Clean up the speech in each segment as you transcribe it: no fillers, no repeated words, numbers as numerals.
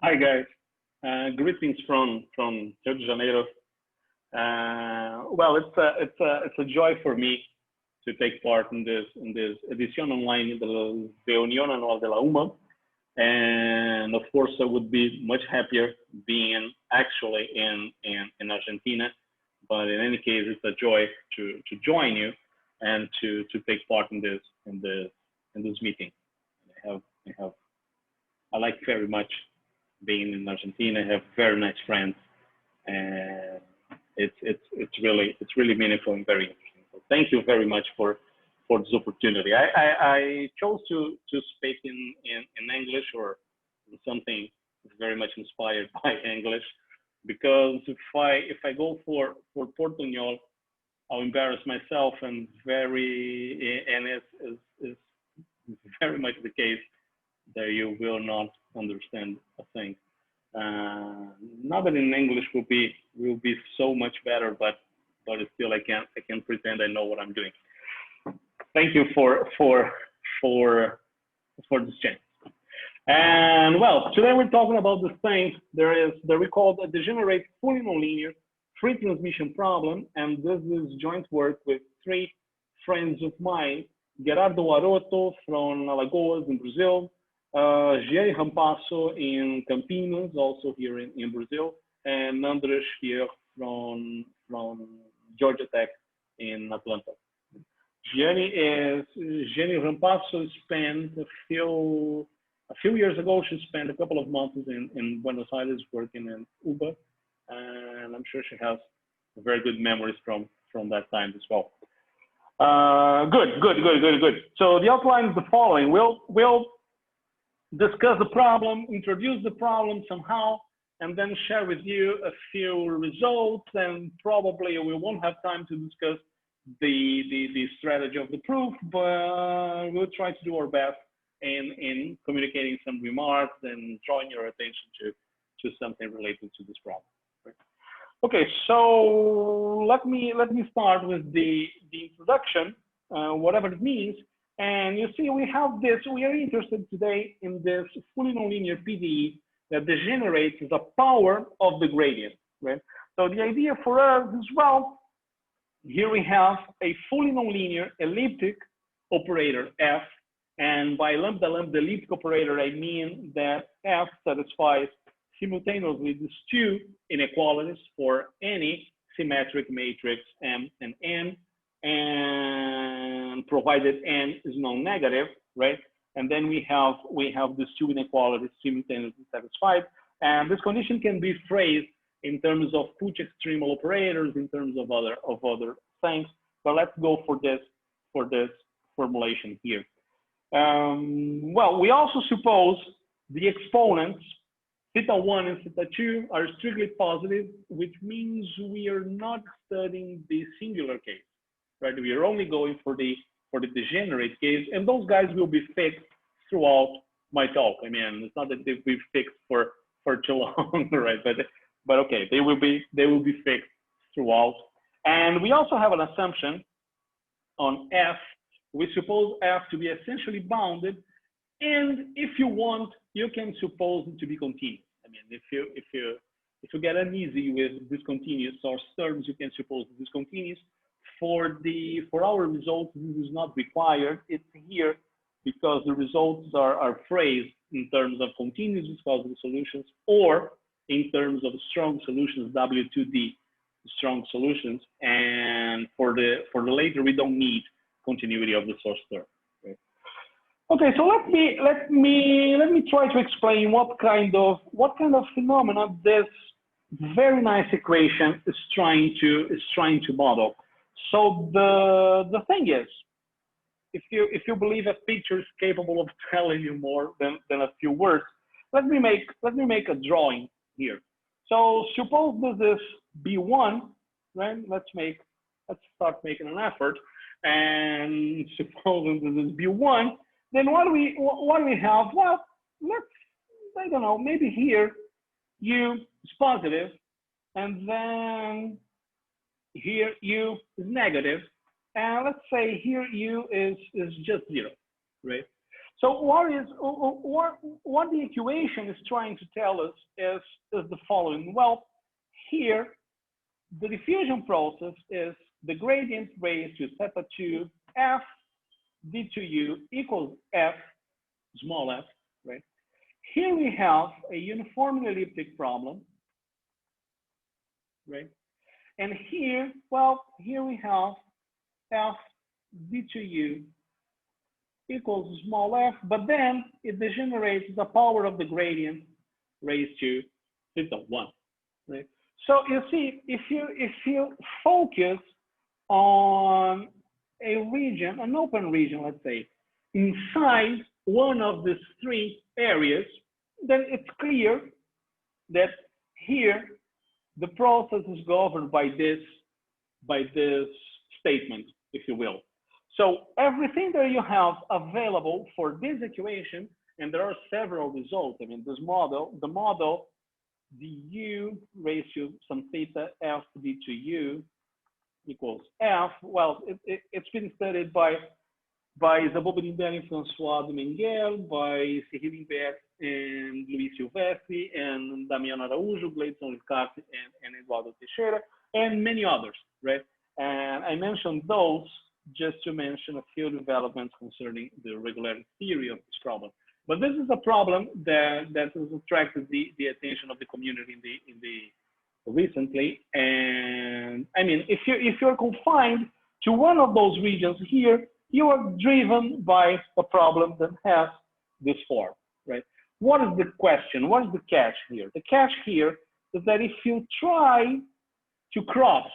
Hi guys, greetings from Rio de Janeiro. Well, it's a joy for me to take part in this edición online de la Unión Anual de la UMA, and of course I would be much happier being actually in Argentina. But in any case, it's a joy to join you and to take part in this meeting. I have I have I like very much being in Argentina. I have very nice friends, and it's really meaningful and very interesting. So thank you very much for this opportunity. I chose to speak in English or something very much inspired by English because if I go for Portuñol, I'll embarrass myself and it's very much the case that you will not understand a thing. Not that in English will be so much better, but still I can pretend I know what I'm doing. Thank you for this chance. And well, today we're talking about this thing. There is that we call a degenerate fully nonlinear free transmission problem, and this is joint work with three friends of mine: Gerardo Aroto from Alagoas in Brazil, Gianni Rampasso in Campinas, also here in Brazil, and Andres here from Georgia Tech in Atlanta. Gianni Rampasso spent a few years ago. She spent a couple of months in Buenos Aires working in Uber, and I'm sure she has very good memories from that time as well. Good. So the outline is the following. We'll discuss the problem, introduce the problem somehow, and then share with you a few results. And probably we won't have time to discuss the strategy of the proof, but we'll try to do our best in communicating some remarks and drawing your attention to something related to this problem. Okay, so let me start with the introduction, whatever it means. And you see, we are interested today in this fully nonlinear PDE that degenerates the power of the gradient, right? So the idea for us is, well, here we have a fully nonlinear elliptic operator F, and by lambda elliptic operator, I mean that F satisfies simultaneously these two inequalities for any symmetric matrix M and N, and provided N is non-negative, right? And then we have these two inequalities simultaneously satisfied, and this condition can be phrased in terms of Puch extremal operators, in terms of other things. But let's go for this formulation here. Well, we also suppose the exponents θ1 and θ2 are strictly positive, which means we are not studying the singular case, right? We are only going for the degenerate case, and those guys will be fixed throughout my talk. I mean, it's not that they'll be fixed for too long, right? But okay, they will be fixed throughout. And we also have an assumption on F. We suppose F to be essentially bounded, and if you want, you can suppose it to be continuous. I mean, if you get uneasy with discontinuous source terms, you can suppose it is continuous. For our results, this is not required. It's here because the results are phrased in terms of continuous viscosity solutions or in terms of strong solutions, W2D strong solutions. And for the later, we don't need continuity of the source term. Okay? Okay, so let me try to explain what kind of phenomena this very nice equation is trying to model. So the thing is, if you believe a picture is capable of telling you more than a few words, let me make a drawing here. So suppose this is B1, right? Let's start making an effort, and suppose this is B1. Then what do we have? Well, I don't know, maybe here U is positive, and then here U is negative, and let's say here U is just 0, right? So what the equation is trying to tell us is the following. Well, here, the diffusion process is the gradient raised to theta 2 f d2u equals f, small f, right? Here we have a uniformly elliptic problem, right? And here, well, here we have f d2u equals small f, but then it degenerates the power of the gradient raised to theta 1, right? So you see, if you focus on a region, an open region, let's say, inside one of these three areas, then it's clear that here the process is governed by this statement, if you will. So everything that you have available for this equation, and there are several results. I mean, this model, the model du raised to some theta f d2u equals f. Well, it's been studied by Isabel Brindelli and François de Menguel, by Cyril and Luis Silvestre, and Damiano Araújo, Gleidson Ricarte, and Eduardo Teixeira, and many others, right? And I mentioned those just to mention a few developments concerning the regularity theory of this problem. But this is a problem that has attracted the attention of the community in the recently. And I mean, if you're confined to one of those regions here, you are driven by a problem that has this form, right? What is the question? What is the catch here? The catch here is that if you try to cross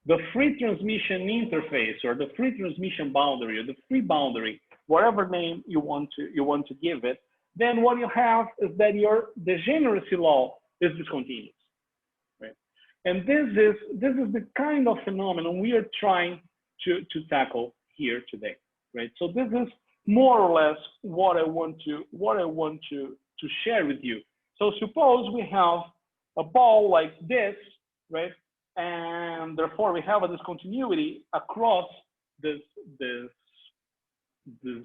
the free transmission interface or the free transmission boundary or the free boundary, whatever name you want to give it, then what you have is that your degeneracy law is discontinuous, right? And this is the kind of phenomenon we are trying to tackle here today, right? So this is more or less what I want to share with you. So suppose we have a ball like this, right? And therefore we have a discontinuity across this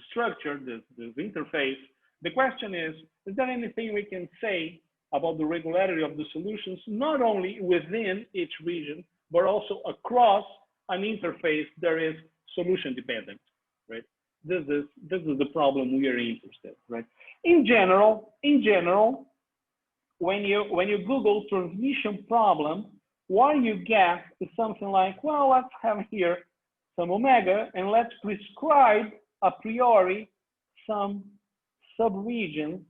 structure, this interface. The question is there anything we can say about the regularity of the solutions, not only within each region, but also across an interface that is solution dependent, right? This is the problem we are interested, right? In general, when you Google transmission problem, what you get is something like, well, let's have here some omega and let's prescribe a priori some subregion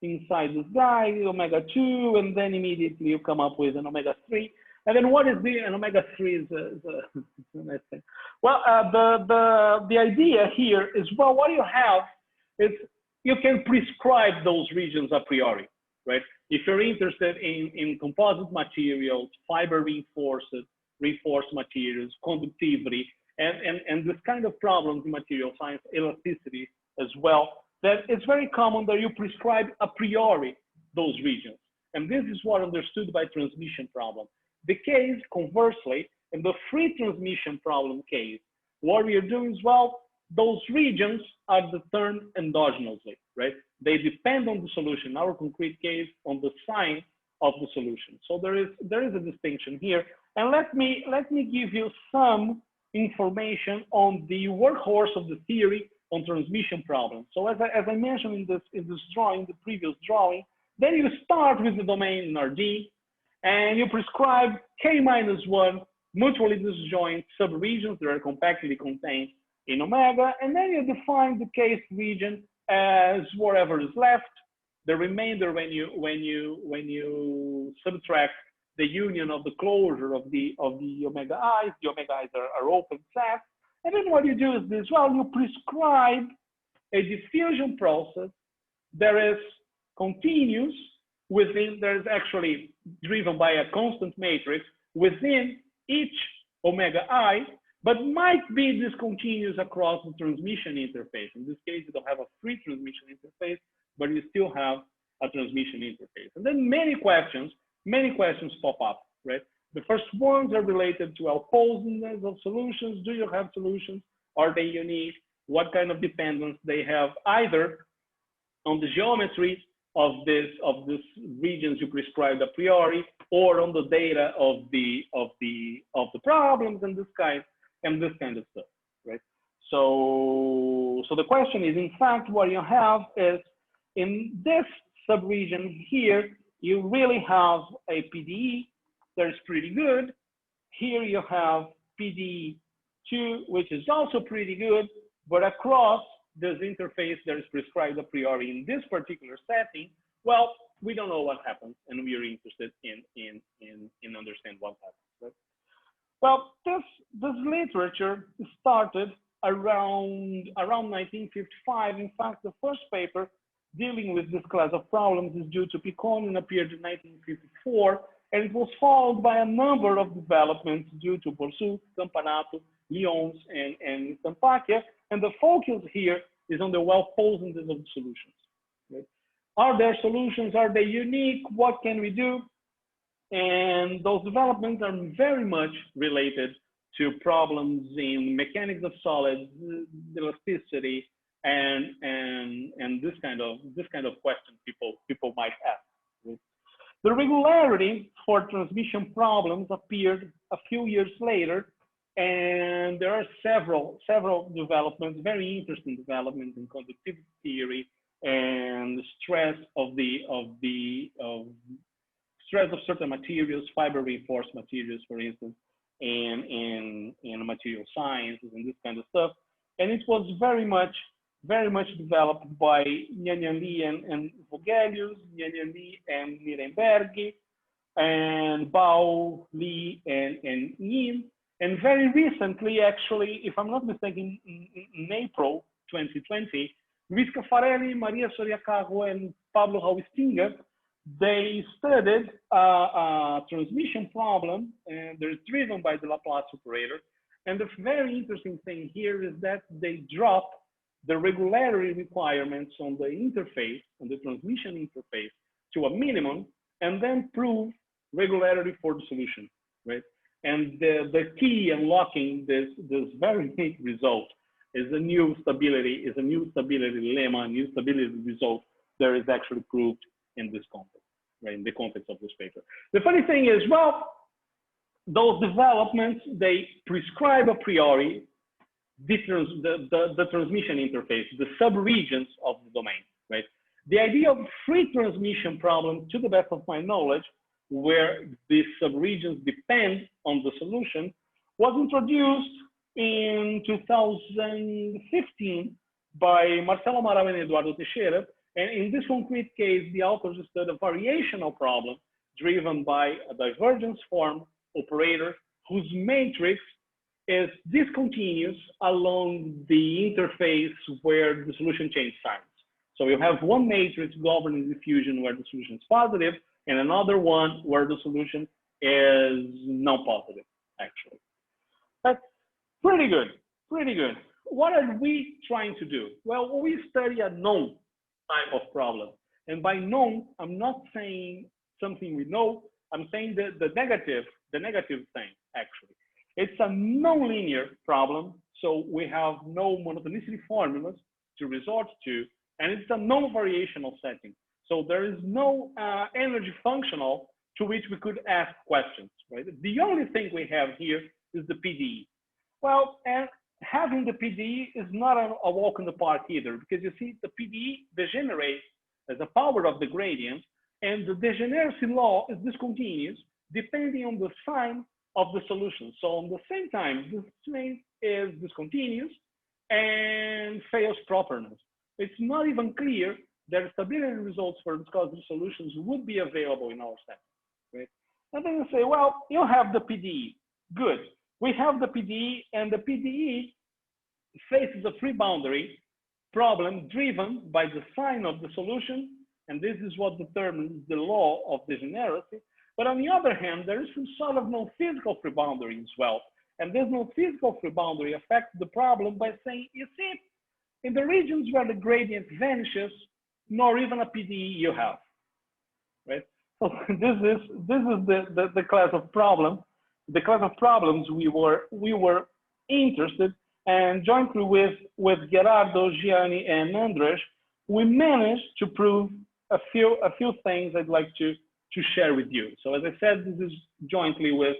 inside this guy, omega 2, and then immediately you come up with an omega 3. And then what is an omega 3 is a nice thing. Well, the idea here is, well, what you have is you can prescribe those regions a priori, right? If you're interested in composite materials, fiber reinforced materials, conductivity, and this kind of problems in material science, elasticity as well, that it's very common that you prescribe a priori those regions. And this is what understood by transmission problem. The case, conversely, in the free transmission problem case, what we are doing is, well, those regions are determined endogenously, right? They depend on the solution, in our concrete case, on the sign of the solution. So there is a distinction here. And let me give you some information on the workhorse of the theory on transmission problems. So as I mentioned in this drawing, the previous drawing, then you start with the domain in RD, and you prescribe K-1 mutually disjoint subregions that are compactly contained in omega, and then you define the case region as whatever is left. The remainder when you subtract the union of the closure of the omega i's. The omega i's are open sets. And then what you do is this, well, you prescribe a diffusion process that is continuous within, that is actually driven by a constant matrix within each omega I, but might be discontinuous across the transmission interface. In this case, you don't have a free transmission interface, but you still have a transmission interface. And then many questions pop up, right? The first ones are related to appositeness of solutions. Do you have solutions? Are they unique? what kind of dependence they have either on the geometry of this regions you prescribed a priori, or on the data of the problems and this kind of stuff, right? So the question is, in fact, what you have is in this subregion here, you really have a PDE that is pretty good. Here you have PDE2, which is also pretty good, but across this interface that is prescribed a priori in this particular setting, well, we don't know what happens, and we are interested in understand what happens. Right? Well, this literature started around 1955. In fact, the first paper dealing with this class of problems is due to Piconio and appeared in 1954, and it was followed by a number of developments due to Borsuk, Campanato, Lyons, and Stampacchia. And the focus here is on the well-posedness of the solutions. Right? Are there solutions? Are they unique? What can we do? And those developments are very much related to problems in mechanics of solids, elasticity, and this kind of question people might ask. Right? The regularity for transmission problems appeared a few years later, and there are several developments, very interesting developments in conductivity theory and stress of stress of certain materials, fiber reinforced materials, for instance, in material sciences and this kind of stuff. And it was very much developed by Gnanian-Lee and Vogelius, Gnanian-Lee and Nirenberg, and Bao, Lee, and Yin. And very recently, actually, if I'm not mistaken, in April 2020, Luis Caffarelli, Maria Soria-Carro, and Pablo Raustinger, they studied a transmission problem, and they're driven by the Laplace operator. And the very interesting thing here is that they drop the regularity requirements on the interface, on the transmission interface, to a minimum, and then prove regularity for the solution, right? And the key unlocking this very neat result is a new stability lemma, a new stability result that is actually proved in this context, right? In the context of this paper. The funny thing is, well, those developments, they prescribe a priori the transmission interface, the subregions of the domain, right? The idea of free transmission problem, to the best of my knowledge, where these subregions depend on the solution, was introduced in 2015 by Marcelo Amaral and Eduardo Teixeira. And in this concrete case, the authors studied a variational problem driven by a divergence form operator whose matrix is discontinuous along the interface where the solution changes signs. So you have one matrix governing diffusion where the solution is positive, and another one where the solution is non-positive, actually. That's pretty good, pretty good. What are we trying to do? Well, we study a known type of problem. And by known, I'm not saying something we know, I'm saying the negative thing, actually. It's a nonlinear problem, so we have no monotonicity formulas to resort to, and it's a non-variational setting. So there is no energy functional to which we could ask questions, right? The only thing we have here is the PDE. Well, and having the PDE is not a walk in the park either, because you see the PDE degenerates as a power of the gradient, and the degeneracy law is discontinuous depending on the sign of the solution. So on the same time, this strain is discontinuous and fails properness. It's not even clear that stability results for viscosity solutions would be available in our set, right? And then you say, well, you have the PDE. Good. We have the PDE, and the PDE faces a free boundary problem driven by the sign of the solution, and this is what determines the law of degeneracy. But on the other hand, there is some sort of non-physical free boundary as well. And this non-physical free boundary affects the problem by saying, you see, in the regions where the gradient vanishes, nor even a PDE you have, right? So this is the class of problem, the class of problems we were interested and jointly with Gerardo, Gianni, and Andres, we managed to prove a few things I'd like to share with you. So as I said, this is jointly with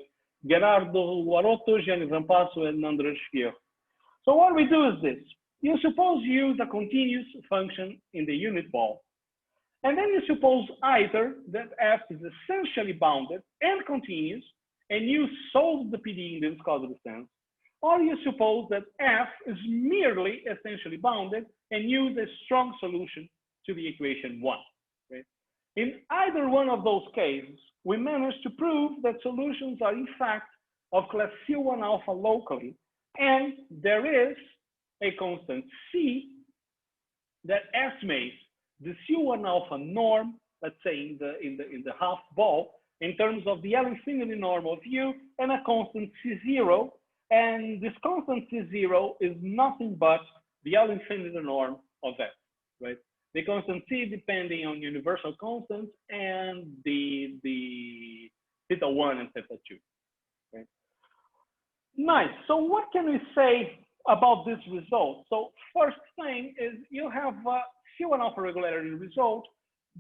Gerardo Guarotto, Gianni Rampasso, and Andres Fierro. So what we do is this. You suppose you use a continuous function in the unit ball. And then you suppose either that f is essentially bounded and continuous, and you solve the PD in the viscosity sense, or you suppose that f is merely essentially bounded and use a strong solution to the equation 1. Okay? In either one of those cases, we managed to prove that solutions are in fact of class C1 alpha locally, and there is a constant C that estimates the C1 alpha norm, let's say in the half ball, in terms of the L infinity norm of U, and a constant C0. And this constant C0 is nothing but the L infinity norm of F, right? The constant C depending on universal constants and the theta 1 and theta 2. Okay? Nice. So what can we say about this result? So first thing is you have C1 alpha regularity result.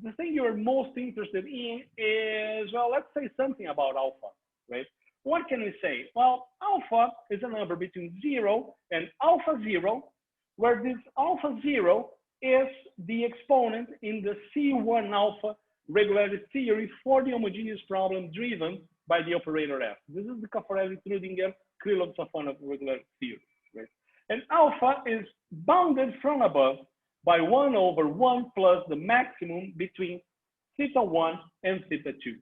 The thing you're most interested in is, well, let's say something about alpha, right? What can we say? Well, alpha is a number between 0 and alpha 0, where this alpha 0 is the exponent in the C1 alpha regularity theory for the homogeneous problem driven by the operator F. This is the Krylov-Safanov regularity theory, right? And alpha is bounded from above by 1 over 1 plus the maximum between theta 1 and theta 2.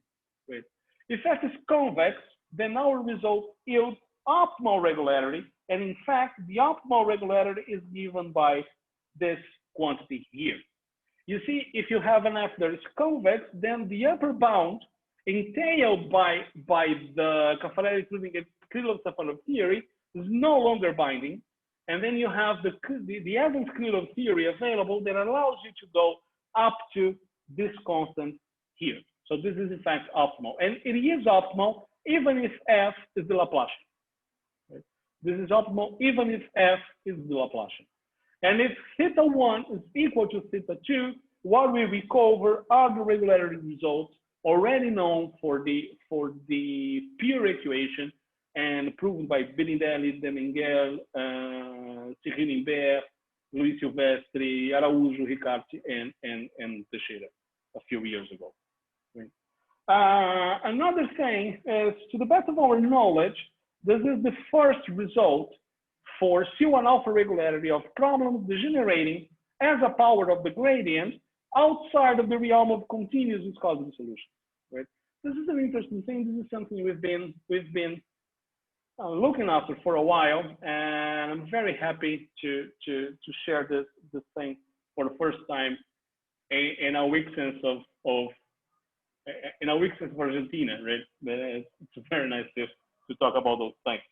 Right? If F is convex, then our result yields optimal regularity. And in fact, the optimal regularity is given by this quantity here. You see, if you have an F that is convex, then the upper bound entailed by the Krylov-Safanov theory is no longer binding. And then you have the Evans-Krylov theory available that allows you to go up to this constant here. So this is in fact optimal. And it is optimal even if F is the Laplacian. Right? This is optimal even if F is the Laplacian. And if theta 1 is equal to theta 2, what we recover are the regularity results already known for the pure equation and proven by Belindelli, Demengel, Cyril Imbert, Luis Silvestre, Araújo, Riccardi, and Teixeira a few years ago. Right? Another thing is, to the best of our knowledge, this is the first result for C1 alpha regularity of problems degenerating as a power of the gradient outside of the realm of continuous viscosity solutions. Right? This is an interesting thing. This is something we've been looking after for a while, and I'm very happy to share this thing for the first time in a weak sense of Argentina, right? It's very nice to talk about those things.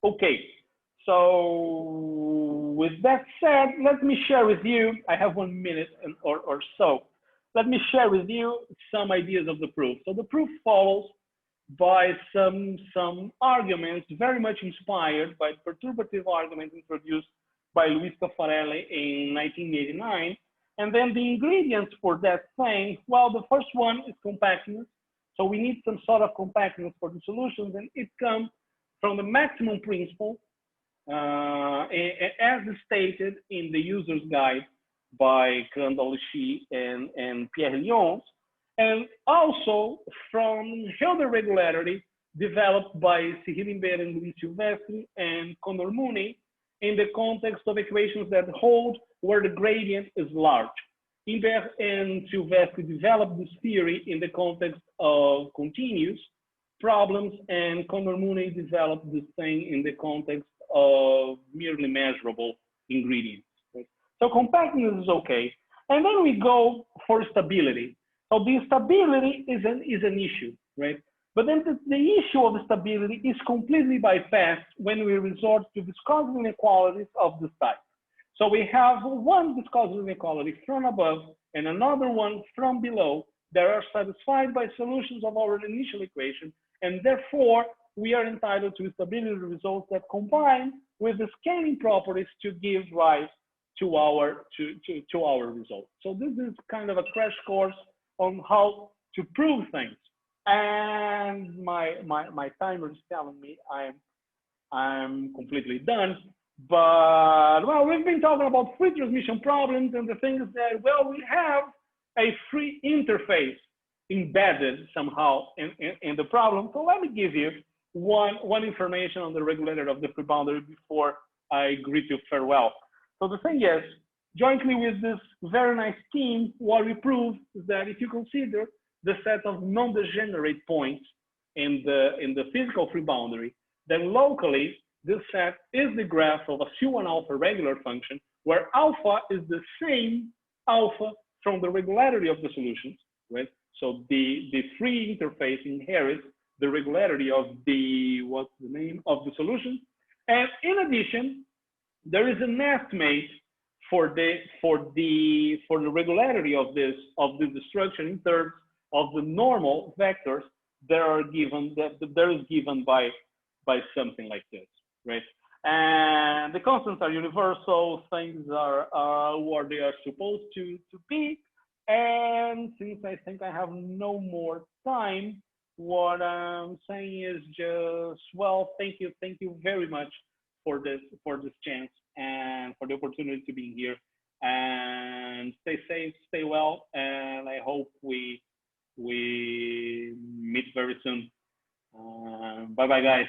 Okay, so with that said, let me share with you. I have 1 minute or so. Let me share with you some ideas of the proof. So the proof follows by some arguments very much inspired by perturbative arguments introduced by Luis Caffarelli in 1989. And then the ingredients for that thing, well, the first one is compactness. So we need some sort of compactness for the solutions, and it comes from the maximum principle as stated in the user's guide by Crandall-Lichy and Pierre Lyons, and also from Hilbert regularity developed by Cyril Imbert and Luis Silvestre and Conor Mooney in the context of equations that hold where the gradient is large. Imbert and Silvestre developed this theory in the context of continuous problems, and Conor Mooney developed this thing in the context of merely measurable ingredients. Right? So compactness is okay. And then we go for stability. So the stability is an issue, right? But then the issue of stability is completely bypassed when we resort to viscosity inequalities of this type. So we have one viscosity inequality from above and another one from below that are satisfied by solutions of our initial equation, and therefore we are entitled to stability results that combine with the scanning properties to give rise to our results. So this is kind of a crash course on how to prove things. And my timer is telling me I'm completely done. But well, we've been talking about free transmission problems, and the thing is that, well, we have a free interface embedded somehow in the problem. So let me give you one information on the regulator of the free boundary before I greet you farewell. So the thing is, jointly with this very nice team, what we proved is that if you consider the set of non-degenerate points in the physical free boundary, then locally this set is the graph of a C1 alpha regular function, where alpha is the same alpha from the regularity of the solutions, right? So the free interface inherits the regularity of the, what's the name of the solution. And in addition, there is an estimate for the regularity of this destruction in terms of the normal vectors that are given, that is given by something like this, right? And the constants are universal, things are what they are supposed to be. And since I think I have no more time, what I'm saying is just, well, thank you very much for this chance and for the opportunity to be here. And stay safe, stay well, and I hope we meet very soon. Bye bye, guys.